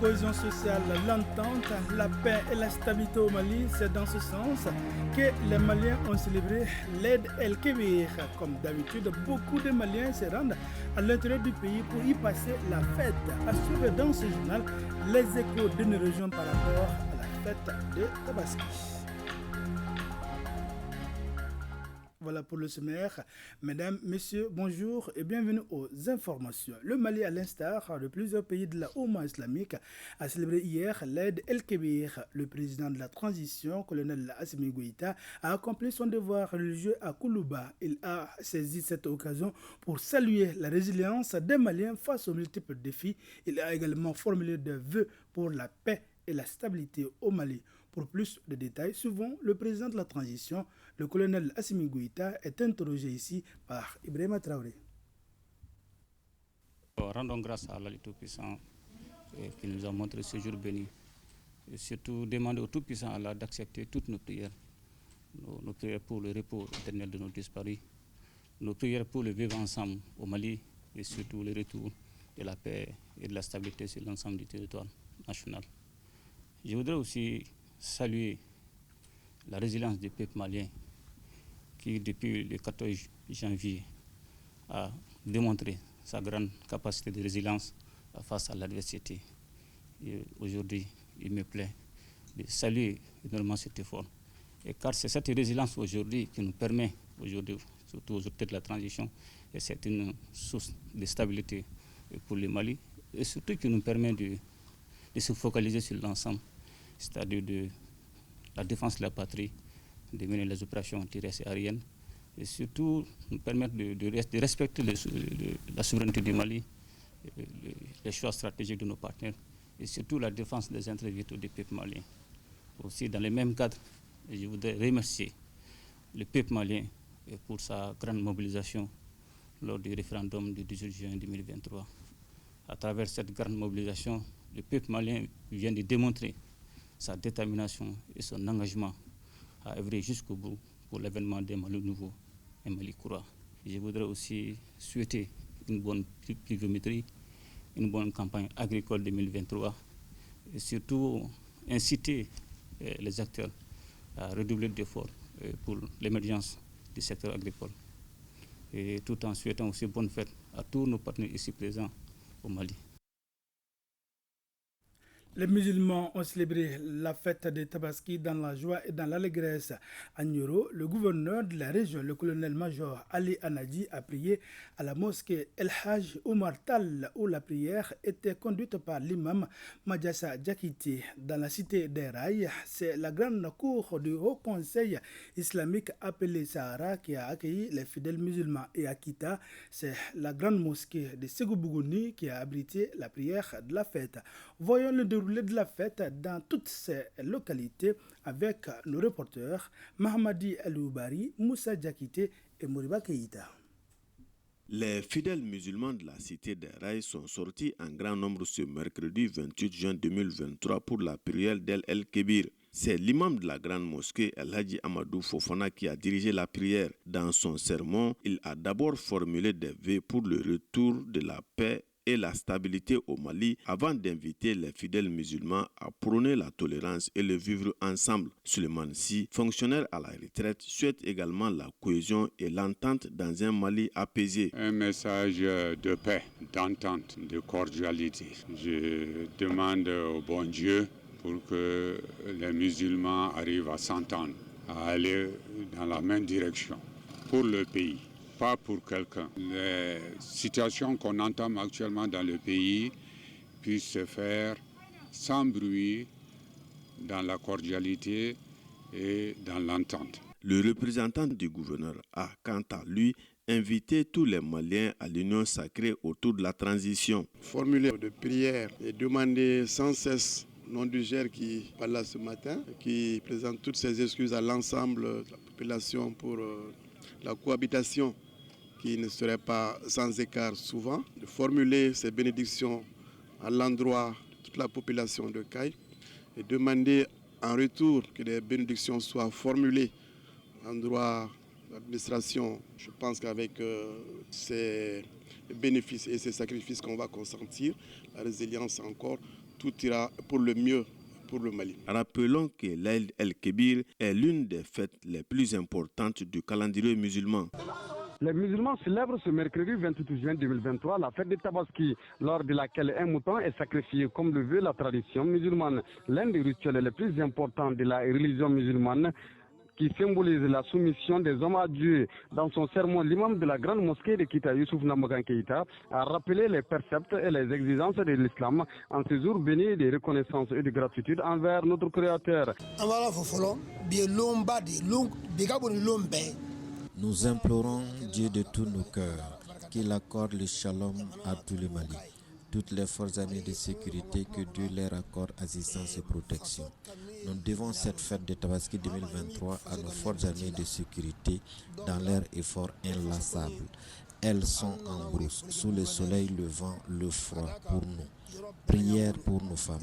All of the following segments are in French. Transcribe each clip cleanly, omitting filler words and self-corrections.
cohésion sociale, l'entente, la paix et la stabilité au Mali, c'est dans ce sens que les Maliens ont célébré l'Aïd el-Kébir. Comme d'habitude, beaucoup de Maliens se rendent à l'intérieur du pays pour y passer la fête. À suivre dans ce journal les échos d'une région par rapport à la fête de Tabaski. Voilà pour le sommaire. Mesdames, Messieurs, bonjour et bienvenue aux informations. Le Mali, à l'instar de plusieurs pays de la Oumma islamique, a célébré hier l'Aïd el-Kébir. Le président de la transition, colonel Assimi Goïta, a accompli son devoir religieux à Koulouba. Il a saisi cette occasion pour saluer la résilience des Maliens face aux multiples défis. Il a également formulé des vœux pour la paix et la stabilité au Mali. Pour plus de détails, souvent le président de la transition, le colonel Assimi Goïta, est interrogé ici par Ibrahima Traoré. Rendons grâce à Allah le Tout-Puissant qui nous a montré ce jour béni. Et surtout demander au Tout-Puissant Allah d'accepter toutes nos prières. Nos prières pour le repos éternel de nos disparus. Nos prières pour le vivre ensemble au Mali et surtout le retour de la paix et de la stabilité sur l'ensemble du territoire national. Je voudrais aussi saluer la résilience du peuple malien qui, depuis le 14 janvier, a démontré sa grande capacité de résilience face à l'adversité. Et aujourd'hui, il me plaît de saluer énormément cet effort. Et car c'est cette résilience aujourd'hui qui nous permet, aujourd'hui, surtout aux autorités de la transition, et c'est une source de stabilité pour le Mali, et surtout qui nous permet de se focaliser sur l'ensemble, c'est-à-dire de la défense de la patrie, de mener les opérations terrestres et aériennes, et surtout nous permettre de respecter la souveraineté du Mali, les choix stratégiques de nos partenaires, et surtout la défense des intérêts vitaux du peuple malien. Aussi, dans le même cadre, je voudrais remercier le peuple malien pour sa grande mobilisation lors du référendum du 18 juin 2023. À travers cette grande mobilisation, le peuple malien vient de démontrer sa détermination et son engagement à œuvrer jusqu'au bout pour l'avènement d'un Mali nouveau, un Mali courant. Je voudrais aussi souhaiter une bonne pluviométrie, une bonne campagne agricole 2023 et surtout inciter les acteurs à redoubler d'efforts pour l'émergence du secteur agricole. Et tout en souhaitant aussi bonne fête à tous nos partenaires ici présents au Mali. Les musulmans ont célébré la fête de Tabaski dans la joie et dans l'allégresse. À Nioro, le gouverneur de la région, le colonel-major Ali Anadi, a prié à la mosquée El Hajj Oumar Tal, où la prière était conduite par l'imam Madjassa Diakité. Dans la cité des Rails, c'est la grande cour du Haut Conseil islamique appelé Sahara qui a accueilli les fidèles musulmans. Et à Kita, c'est la grande mosquée de Ségou-Bougouni qui a abrité la prière de la fête. Voyons le déroulé de la fête dans toutes ces localités avec nos reporters Mahamadi Eloubari, Moussa Diakité et Moriba Keïta. Les fidèles musulmans de la cité des Rails sont sortis en grand nombre ce mercredi 28 juin 2023 pour la prière d'El El-Kébir. C'est l'imam de la grande mosquée El Hadji Amadou Fofana qui a dirigé la prière. Dans son sermon, il a d'abord formulé des vœux pour le retour de la paix et la stabilité au Mali avant d'inviter les fidèles musulmans à prôner la tolérance et le vivre ensemble. Suleiman Si, fonctionnaire à la retraite, souhaite également la cohésion et l'entente dans un Mali apaisé. Un message de paix, d'entente, de cordialité. Je demande au bon Dieu pour que les musulmans arrivent à s'entendre, à aller dans la même direction pour le pays. Pas pour quelqu'un. Les situations qu'on entame actuellement dans le pays puissent se faire sans bruit, dans la cordialité et dans l'entente. Le représentant du gouverneur a, quant à lui, invité tous les Maliens à l'union sacrée autour de la transition. Formuler de prières et demander sans cesse nom du GER qui parle là ce matin, qui présente toutes ses excuses à l'ensemble de la population pour la cohabitation qui ne serait pas sans écart souvent, de formuler ces bénédictions à l'endroit de toute la population de Caille et demander en retour que des bénédictions soient formulées à l'endroit de l'administration. Je pense qu'avec ces bénéfices et ces sacrifices qu'on va consentir, la résilience encore, tout ira pour le mieux pour le Mali. Rappelons que l'Aïd el-Kébir est l'une des fêtes les plus importantes du calendrier musulman. Les musulmans célèbrent ce mercredi 28 juin 2023 la fête de Tabaski, lors de laquelle un mouton est sacrifié comme le veut la tradition musulmane. L'un des rituels les plus importants de la religion musulmane qui symbolise la soumission des hommes à Dieu. Dans son sermon, l'imam de la grande mosquée de Kita, Youssouf Namagan Keïta, a rappelé les préceptes et les exigences de l'islam en ce jour béni de reconnaissance et de gratitude envers notre Créateur. Nous implorons Dieu de tous nos cœurs qu'il accorde le shalom à tout le Mali, toutes les forces armées de sécurité, que Dieu leur accorde assistance et protection. Nous devons cette fête de Tabaski 2023 à nos forces armées de sécurité dans leur effort inlassable. Elles sont en brousse, sous le soleil, le vent, le froid pour nous. Prière pour nos femmes.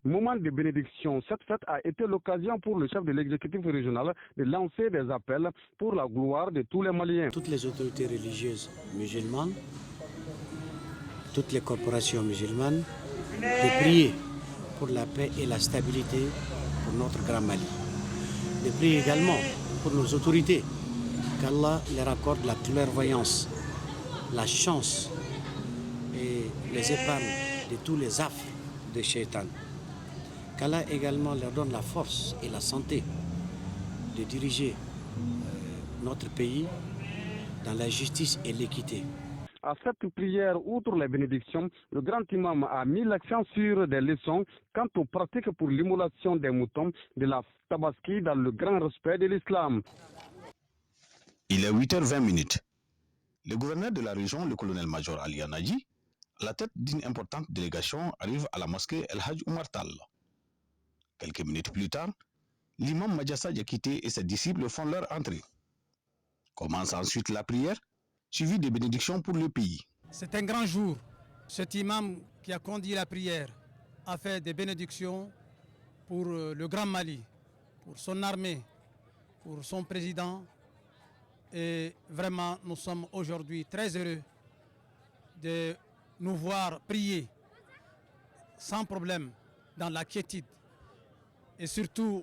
Moment de bénédiction, cette fête a été l'occasion pour le chef de l'exécutif régional de lancer des appels pour la gloire de tous les Maliens. Toutes les autorités religieuses musulmanes, toutes les corporations musulmanes, de prier pour la paix et la stabilité pour notre grand Mali. De prier également pour nos autorités, qu'Allah leur accorde la clairvoyance, la chance et les épargne de tous les affres de Shaitan. Qu'Allah également leur donne la force et la santé de diriger notre pays dans la justice et l'équité. À cette prière, outre les bénédictions, le grand imam a mis l'accent sur des leçons quant aux pratiques pour l'immolation des moutons de la Tabaski dans le grand respect de l'islam. Il est 8h20. Le gouverneur de la région, le colonel-major Ali Anadji, à la tête d'une importante délégation, arrive à la mosquée El Hadj Oumar Tall. Quelques minutes plus tard, l'imam Madjassa Diakité et ses disciples font leur entrée. Commence ensuite la prière, suivie de bénédictions pour le pays. C'est un grand jour. Cet imam qui a conduit la prière a fait des bénédictions pour le Grand Mali, pour son armée, pour son président. Et vraiment, nous sommes aujourd'hui très heureux de nous voir prier sans problème dans la quiétude et surtout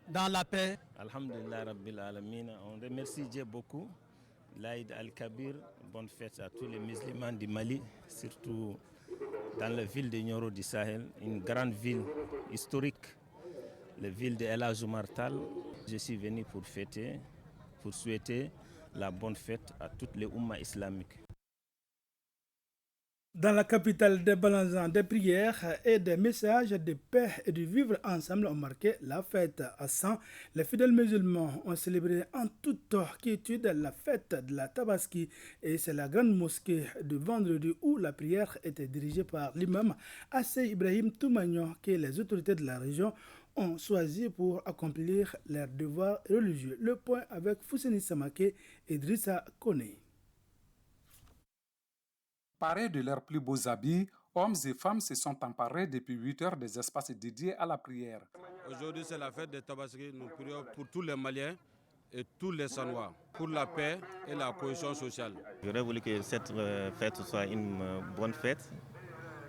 dans la paix. Alhamdulillah Rabbil Alamin, on remercie Dieu beaucoup. L'Aïd al-Kabir, bonne fête à tous les musulmans du Mali, surtout dans la ville de Nioro du Sahel, une grande ville historique, la ville de El Hadj Oumar Tall. Je suis venu pour fêter, pour souhaiter la bonne fête à toutes les Oummas islamiques. Dans la capitale des balançants, des prières et des messages de paix et de vivre ensemble ont marqué la fête. À 100, les fidèles musulmans ont célébré en toute quiétude la fête de la Tabaski, et c'est la grande mosquée de vendredi où la prière était dirigée par l'imam Assey Ibrahim Toumagnon que les autorités de la région ont choisi pour accomplir leurs devoirs religieux. Le point avec Fousseni Samake et Idrissa Koné. Parés de leurs plus beaux habits, hommes et femmes se sont emparés depuis 8 heures des espaces dédiés à la prière. Aujourd'hui, c'est la fête de Tabaski. Nous prions pour tous les Maliens et tous les Sanois, pour la paix et la cohésion sociale. J'aurais voulu que cette fête soit une bonne fête,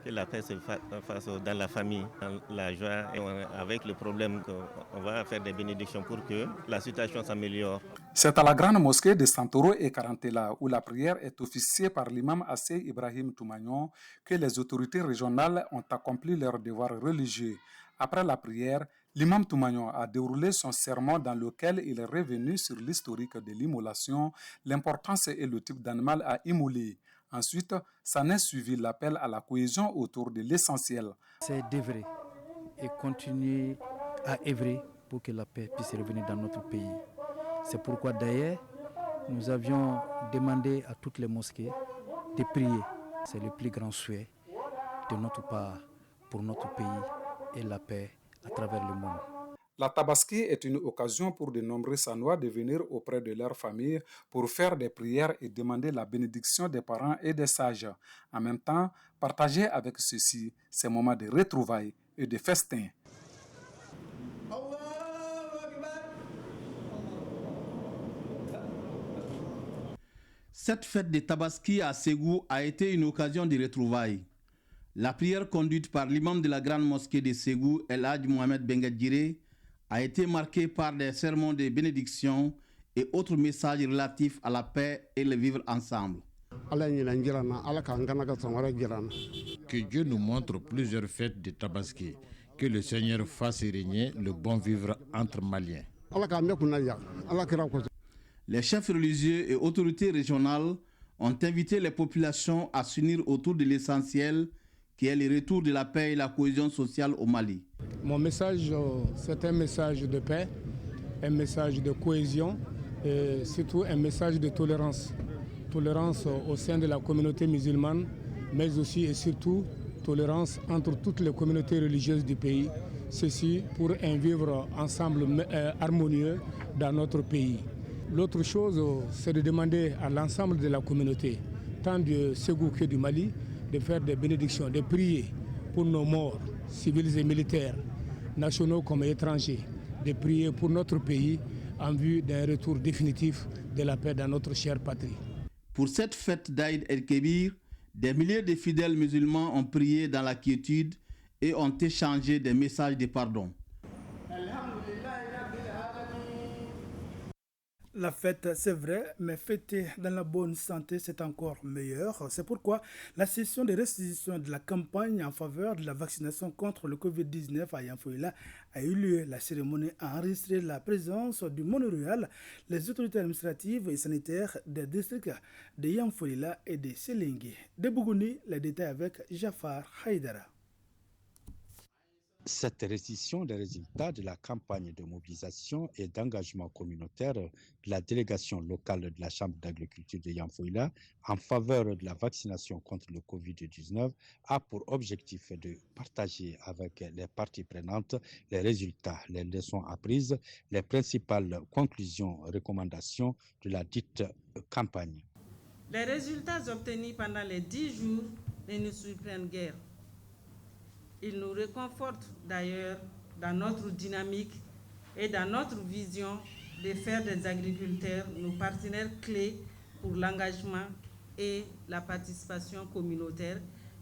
que la paix se fasse dans la famille, dans la joie, et avec le problème qu'on va faire des bénédictions pour que la situation s'améliore. C'est à la grande mosquée de Santoro et Karantela, où la prière est officiée par l'imam Assey Ibrahim Toumagnon, que les autorités régionales ont accompli leurs devoirs religieux. Après la prière, l'imam Toumagnon a déroulé son sermon dans lequel il est revenu sur l'historique de l'immolation, l'importance et le type d'animal à immoler. Ensuite, s'en est suivi l'appel à la cohésion autour de l'essentiel. C'est d'œuvrer et continuer à œuvrer pour que la paix puisse revenir dans notre pays. C'est pourquoi d'ailleurs, nous avions demandé à toutes les mosquées de prier. C'est le plus grand souhait de notre part pour notre pays et la paix à travers le monde. La Tabaski est une occasion pour de nombreux Sanois de venir auprès de leur famille pour faire des prières et demander la bénédiction des parents et des sages. En même temps, partager avec ceux-ci ces moments de retrouvailles et de festin. Cette fête de Tabaski à Ségou a été une occasion de retrouvailles. La prière conduite par l'imam de la grande mosquée de Ségou, El Hadj Mohamed Bengadjire, a été marquée par des sermons de bénédiction et autres messages relatifs à la paix et le vivre ensemble. Que Dieu nous montre plusieurs fêtes de Tabaski. Que le Seigneur fasse régner le bon vivre entre Maliens. Les chefs religieux et autorités régionales ont invité les populations à s'unir autour de l'essentiel, qui est le retour de la paix et la cohésion sociale au Mali. Mon message, c'est un message de paix, un message de cohésion et surtout un message de tolérance. Tolérance au sein de la communauté musulmane, mais aussi et surtout tolérance entre toutes les communautés religieuses du pays. Ceci pour un vivre ensemble harmonieux dans notre pays. L'autre chose, c'est de demander à l'ensemble de la communauté, tant du Ségou que du Mali, de faire des bénédictions, de prier pour nos morts, civils et militaires, nationaux comme étrangers, de prier pour notre pays en vue d'un retour définitif de la paix dans notre chère patrie. Pour cette fête d'Aïd el-Kébir, des milliers de fidèles musulmans ont prié dans la quiétude et ont échangé des messages de pardon. La fête, c'est vrai, mais fêter dans la bonne santé, c'est encore meilleur. C'est pourquoi la session de restitution de la campagne en faveur de la vaccination contre le Covid-19 à Yanfoïla a eu lieu. La cérémonie a enregistré la présence du monde rural, les autorités administratives et sanitaires des districts de Yanfoïla et de Sélingué. De Bougouni, les détails avec Jafar Haïdara. Cette restitution des résultats de la campagne de mobilisation et d'engagement communautaire de la délégation locale de la Chambre d'agriculture de Yanfoïla en faveur de la vaccination contre le Covid-19 a pour objectif de partager avec les parties prenantes les résultats, les leçons apprises, les principales conclusions, recommandations de la dite campagne. Les résultats obtenus pendant les 10 jours ne nous surprennent guère. Il nous réconforte d'ailleurs dans notre dynamique et dans notre vision de faire des agriculteurs nos partenaires clés pour l'engagement et la participation communautaire,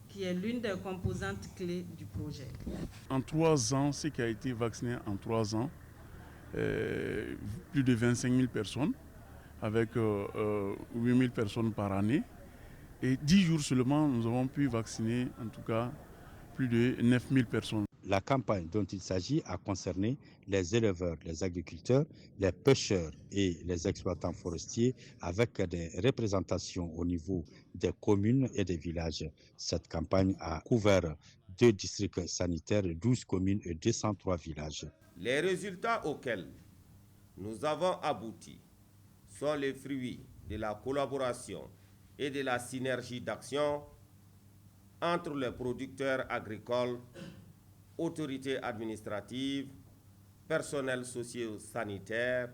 qui est l'une des composantes clés du projet. En 3 ans, ce qui a été vacciné en 3 ans, plus de 25 000 personnes, avec 8 000 personnes par année. Et 10 jours seulement, nous avons pu vacciner en tout cas plus de 9 000 personnes. La campagne dont il s'agit a concerné les éleveurs, les agriculteurs, les pêcheurs et les exploitants forestiers avec des représentations au niveau des communes et des villages. Cette campagne a couvert 2 districts sanitaires, 12 communes et 203 villages. Les résultats auxquels nous avons abouti sont les fruits de la collaboration et de la synergie d'action entre les producteurs agricoles, autorités administratives, personnel socio-sanitaire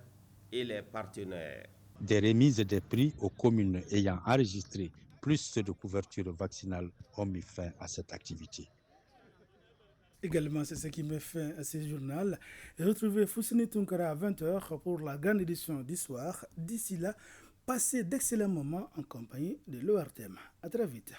et les partenaires. Des remises des prix aux communes ayant enregistré plus de couverture vaccinale ont mis fin à cette activité. Également, c'est ce qui met fin à ce journal. Et retrouvez Foussini Tunkara à 20h pour la grande édition du soir. D'ici là, passez d'excellents moments en compagnie de l'ORTM. À très vite.